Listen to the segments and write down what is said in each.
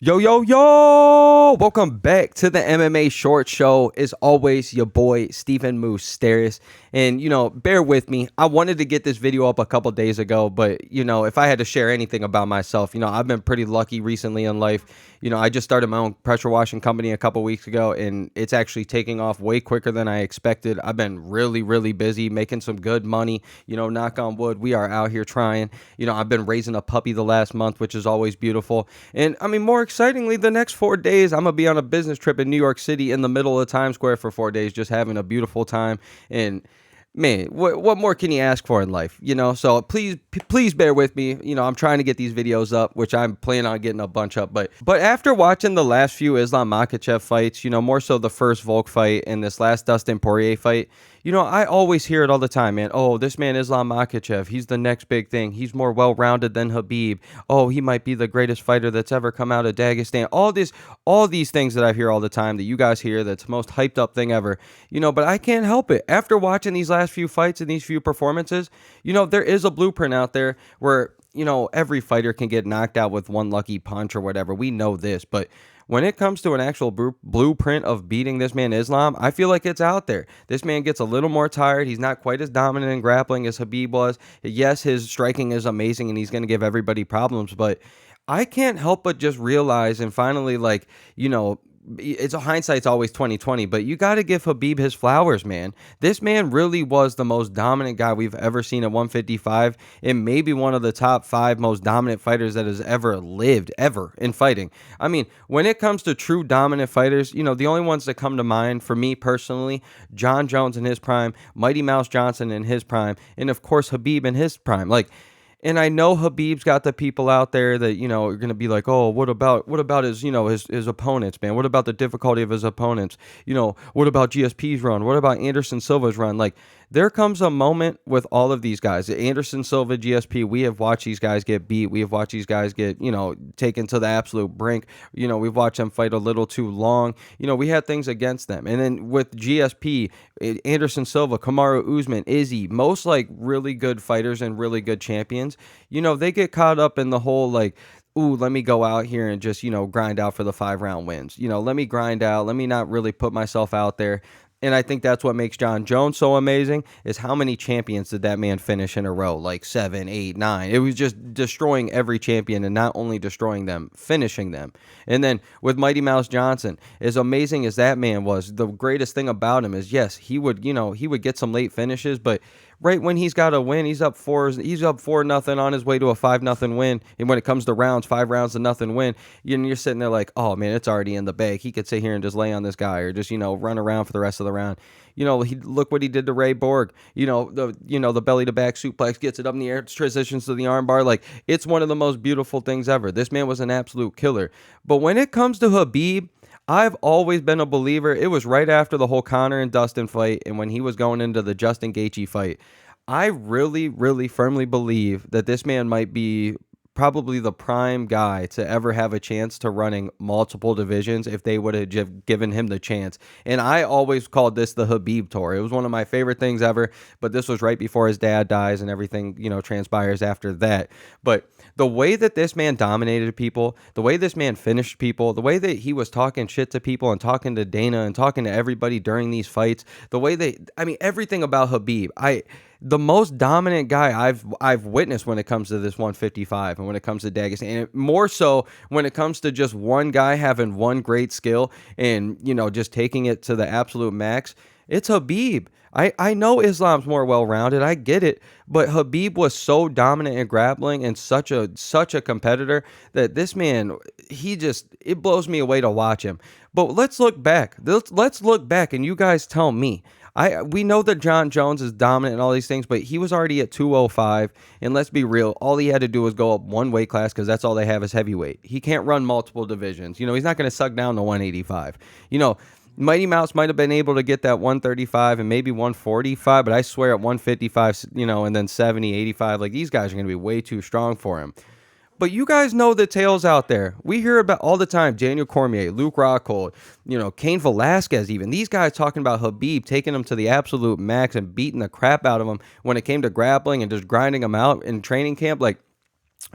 Yo, yo, yo! Welcome back to the MMA Short Show. As always, your boy, Stephen Moustaris. And, bear with me. I wanted to get this video up a couple days ago, but, if I had to share anything about myself, I've been pretty lucky recently in life. I just started my own pressure washing company a couple weeks ago, and it's actually taking off way quicker than I expected. I've been really, really busy making some good money. Knock on wood, we are out here trying. I've been raising a puppy the last month, which is always beautiful. And, more excitingly, the next 4 days, I'm going to be on a business trip in New York City in the middle of Times Square for 4 days, just having a beautiful time. And man, what more can you ask for in life? So please bear with me. I'm trying to get these videos up, which I'm planning on getting a bunch up. But after watching the last few Islam Makhachev fights, more so the first Volk fight and this last Dustin Poirier fight, I always hear it all the time, man. Oh, this man Islam Makhachev, he's the next big thing. He's more well-rounded than Khabib. Oh, he might be the greatest fighter that's ever come out of Dagestan. All these things that I hear all the time that you guys hear, that's the most hyped up thing ever. But I can't help it. After watching these last few fights and these few performances, there is a blueprint out there where, every fighter can get knocked out with one lucky punch or whatever. We know this, but when it comes to an actual blueprint of beating this man Islam, I feel like it's out there. This man gets a little more tired. He's not quite as dominant in grappling as Khabib was. Yes, his striking is amazing and he's going to give everybody problems, but I can't help but just realize and finally, it's hindsight's always 2020, but you got to give Khabib his flowers, man. This man really was the most dominant guy we've ever seen at 155 and maybe one of the top 5 most dominant fighters that has ever lived, ever, in fighting. I mean, when it comes to true dominant fighters, the only ones that come to mind for me personally, John Jones in his prime, Mighty Mouse Johnson in his prime, and of course Khabib in his prime. And I know Khabib's got the people out there that, are going to be like, oh, what about his, his opponents, man? What about the difficulty of his opponents? What about GSP's run? What about Anderson Silva's run? There comes a moment with all of these guys. Anderson Silva, GSP, we have watched these guys get beat. We have watched these guys get, taken to the absolute brink. We've watched them fight a little too long. We had things against them. And then with GSP, Anderson Silva, Kamaru Usman, Izzy, most really good fighters and really good champions, they get caught up in the whole ooh, let me go out here and just, grind out for the 5-round wins. Let me grind out. Let me not really put myself out there. And I think that's what makes John Jones so amazing is how many champions did that man finish in a row? 7, 8, 9. It was just destroying every champion and not only destroying them, finishing them. And then with Mighty Mouse Johnson, as amazing as that man was, the greatest thing about him is, yes, he would get some late finishes, but right when he's got a win, he's up 4-0 on his way to a 5-0 win. And when it comes to rounds, 5 rounds to nothing win, you're sitting there like, oh man, it's already in the bag. He could sit here and just lay on this guy or just, run around for the rest of the round. Look what he did to Ray Borg. The belly to back suplex, gets it up in the air, transitions to the armbar. It's one of the most beautiful things ever. This man was an absolute killer. But when it comes to Khabib, I've always been a believer. It was right after the whole Conor and Dustin fight and when he was going into the Justin Gaethje fight. I really, really firmly believe that this man might be probably the prime guy to ever have a chance to running multiple divisions if they would have given him the chance. And I always called this the Khabib Tour. It was one of my favorite things ever, but this was right before his dad dies and everything, transpires after that. But the way that this man dominated people, the way this man finished people, the way that he was talking shit to people and talking to Dana and talking to everybody during these fights, everything about Khabib, the most dominant guy I've witnessed when it comes to this 155 and when it comes to Dagestan, and more so when it comes to just one guy having one great skill and, just taking it to the absolute max, it's Khabib. I know Islam's more well-rounded. I get it. But Khabib was so dominant in grappling and such a competitor that this man, it blows me away to watch him. But let's look back. Let's look back and you guys tell me. We know that John Jones is dominant and all these things, but he was already at 205, and let's be real, all he had to do was go up one weight class because that's all they have is heavyweight. He can't run multiple divisions. He's not going to suck down to 185. Mighty Mouse might have been able to get that 135 and maybe 145, but I swear at 155, and then 70, 85, these guys are going to be way too strong for him. But you guys know the tales out there. We hear about all the time, Daniel Cormier, Luke Rockhold, Cain Velasquez even. These guys talking about Khabib, taking him to the absolute max and beating the crap out of him when it came to grappling and just grinding him out in training camp.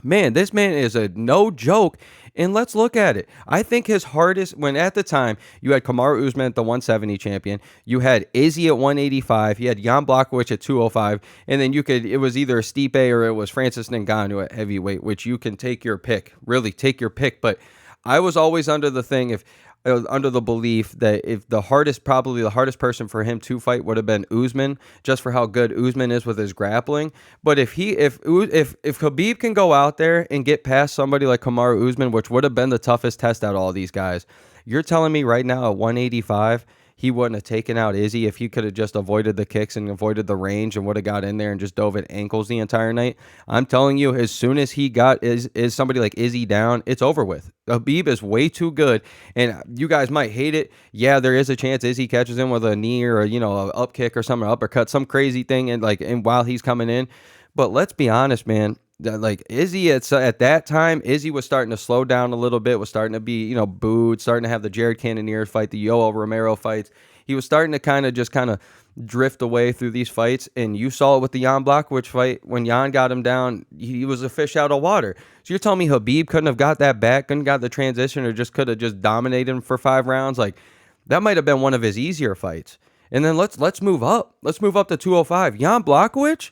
Man, this man is a no joke. And let's look at it. I think his hardest, when at the time you had Kamaru Usman at the 170 champion, you had Izzy at 185, you had Jan Blachowicz at 205, and then it was either Stipe or it was Francis Ngannou at heavyweight, which you can take your pick, really take your pick. But I was always under the belief that if probably the hardest person for him to fight would have been Usman, just for how good Usman is with his grappling. But if Khabib can go out there and get past somebody like Kamaru Usman, which would have been the toughest test out of all these guys, you're telling me right now at 185, he wouldn't have taken out Izzy if he could have just avoided the kicks and avoided the range and would have got in there and just dove at ankles the entire night. I'm telling you, as soon as he got is somebody like Izzy down, it's over with. Khabib is way too good, and you guys might hate it. Yeah, there is a chance Izzy catches him with a knee or a up kick or something, or uppercut, some crazy thing, and while he's coming in. But let's be honest, man. Like Izzy at that time, Izzy was starting to slow down a little bit, was starting to be, booed, starting to have the Jared Cannonier fight, the Yoel Romero fights. He was starting to kind of drift away through these fights, and you saw it with the Jan Blachowicz fight. When Jan got him down, he was a fish out of water. So you're telling me Khabib couldn't have got that back, couldn't got the transition, or just could have just dominated him for 5 rounds? Like, that might have been one of his easier fights. And then let's move up. Let's move up to 205. Jan Blachowicz,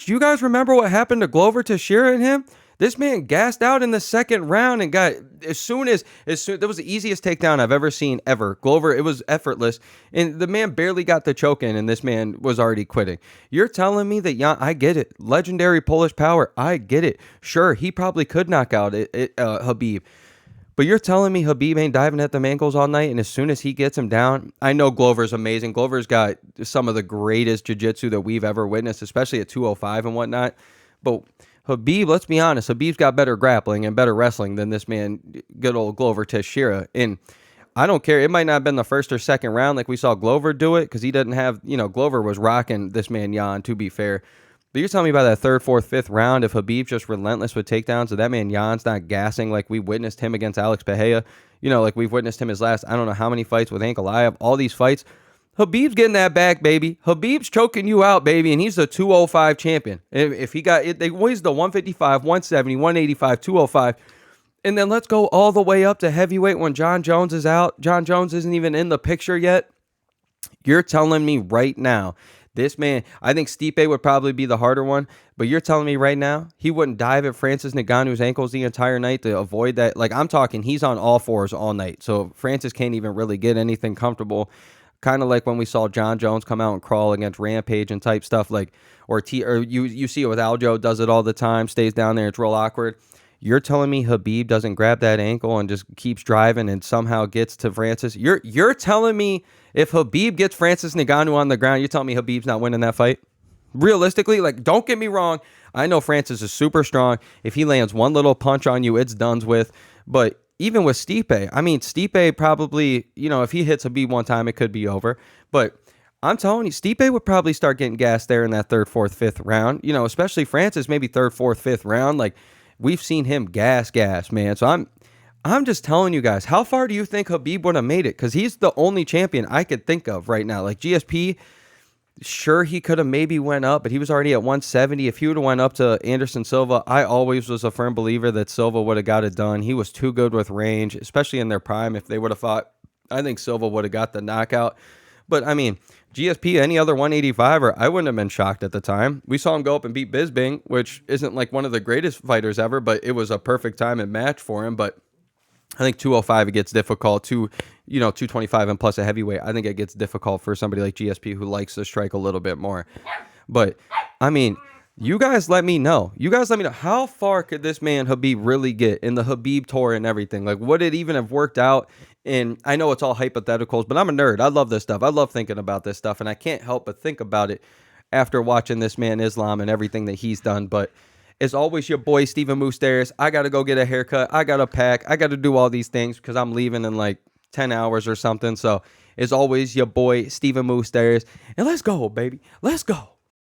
you guys remember what happened to Glover Teixeira and him? This man gassed out in the second round and got as soon that was the easiest takedown I've ever seen ever. Glover, it was effortless, and the man barely got the choke in, and this man was already quitting. You're telling me that I get it, legendary Polish power, I get it. Sure, he probably could knock out Khabib. But you're telling me Khabib ain't diving at the ankles all night, and as soon as he gets him down, I know Glover's amazing. Glover's got some of the greatest jiu-jitsu that we've ever witnessed, especially at 205 and whatnot. But Khabib, let's be honest, Khabib's got better grappling and better wrestling than this man, good old Glover Teixeira. And I don't care. It might not have been the first or second round like we saw Glover do it, because he didn't have, Glover was rocking this man Jan, to be fair. But you're telling me by that 3rd, 4th, 5th round, if Khabib's just relentless with takedowns, so that man Jan's not gassing like we witnessed him against Alex Pereira, like we've witnessed him his last, I don't know how many fights with Ankalaev, all these fights, Khabib's getting that back, baby. Khabib's choking you out, baby, and he's the 205 champion. If he got it, he's the 155, 170, 185, 205. And then let's go all the way up to heavyweight when John Jones is out. John Jones isn't even in the picture yet. You're telling me right now, this man, I think Stipe would probably be the harder one, but you're telling me right now he wouldn't dive at Francis Ngannou's ankles the entire night to avoid that? Like, I'm talking, he's on all fours all night, so Francis can't even really get anything comfortable. Kind of like when we saw John Jones come out and crawl against Rampage and type stuff, or you see it with Aljo, does it all the time, stays down there, it's real awkward. You're telling me Khabib doesn't grab that ankle and just keeps driving and somehow gets to Francis? You're telling me if Khabib gets Francis Ngannou on the ground, you're telling me Khabib's not winning that fight? Realistically, don't get me wrong. I know Francis is super strong. If he lands one little punch on you, it's done with. But even with Stipe, Stipe probably, if he hits Khabib one time, it could be over. But I'm telling you, Stipe would probably start getting gassed there in that 3rd, 4th, 5th round. Especially Francis, maybe 3rd, 4th, 5th round. We've seen him gas, man. So I'm just telling you guys, how far do you think Khabib would have made it? Because he's the only champion I could think of right now. GSP, sure, he could have maybe went up, but he was already at 170. If he would have went up to Anderson Silva, I always was a firm believer that Silva would have got it done. He was too good with range, especially in their prime. If they would have fought, I think Silva would have got the knockout. But, GSP, any other 185er, I wouldn't have been shocked at the time. We saw him go up and beat Bisping, which isn't one of the greatest fighters ever, but it was a perfect time and match for him. But I think 205, it gets difficult. 225 and plus a heavyweight, I think it gets difficult for somebody like GSP who likes to strike a little bit more. But, you guys let me know. How far could this man Khabib really get in the Khabib Tour and everything? Would it even have worked out? And I know it's all hypotheticals, but I'm a nerd. I love this stuff. I love thinking about this stuff, and I can't help but think about it after watching this man Islam and everything that he's done. But as always, your boy, Steven Moustaris. I got to go get a haircut. I got to pack. I got to do all these things because I'm leaving in 10 hours or something. So as always, your boy, Steven Moustaris. And let's go, baby. Let's go.